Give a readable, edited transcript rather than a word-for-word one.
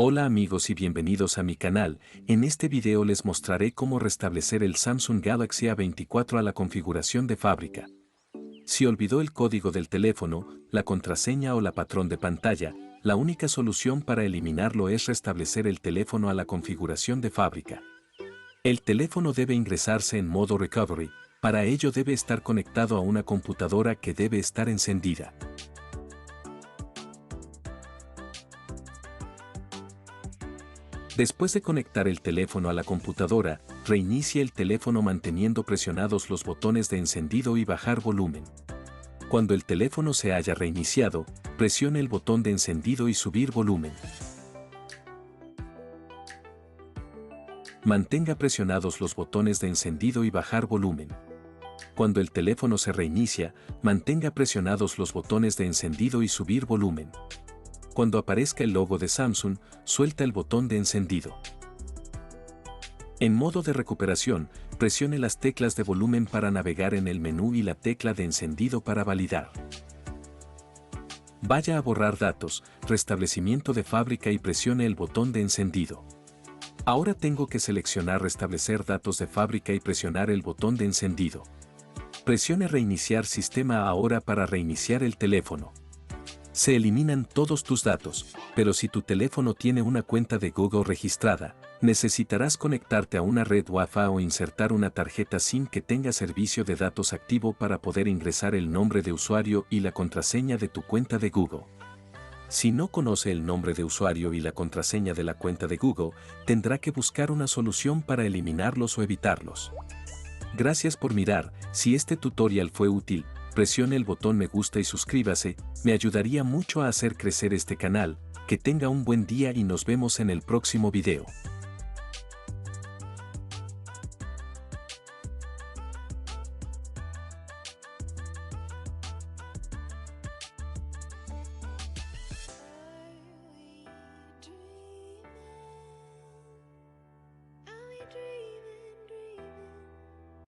Hola amigos y bienvenidos a mi canal. En este video les mostraré cómo restablecer el Samsung Galaxy A24 a la configuración de fábrica. Si olvidó el código del teléfono, la contraseña o la patrón de pantalla, la única solución para eliminarlo es restablecer el teléfono a la configuración de fábrica. El teléfono debe ingresarse en modo recovery, para ello debe estar conectado a una computadora que debe estar encendida. Después de conectar el teléfono a la computadora, reinicie el teléfono manteniendo presionados los botones de encendido y bajar volumen. Cuando el teléfono se haya reiniciado, presione el botón de encendido y subir volumen. Mantenga presionados los botones de encendido y bajar volumen. Cuando el teléfono se reinicia, mantenga presionados los botones de encendido y subir volumen. Cuando aparezca el logo de Samsung, suelta el botón de encendido. En modo de recuperación, presione las teclas de volumen para navegar en el menú y la tecla de encendido para validar. Vaya a borrar datos, restablecimiento de fábrica y presione el botón de encendido. Ahora tengo que seleccionar restablecer datos de fábrica y presionar el botón de encendido. Presione reiniciar sistema ahora para reiniciar el teléfono. Se eliminan todos tus datos, pero si tu teléfono tiene una cuenta de Google registrada, necesitarás conectarte a una red Wi-Fi o insertar una tarjeta SIM que tenga servicio de datos activo para poder ingresar el nombre de usuario y la contraseña de tu cuenta de Google. Si no conoce el nombre de usuario y la contraseña de la cuenta de Google, tendrá que buscar una solución para eliminarlos o evitarlos. Gracias por mirar. Si este tutorial fue útil, presione el botón me gusta y suscríbase, me ayudaría mucho a hacer crecer este canal. Que tenga un buen día y nos vemos en el próximo video.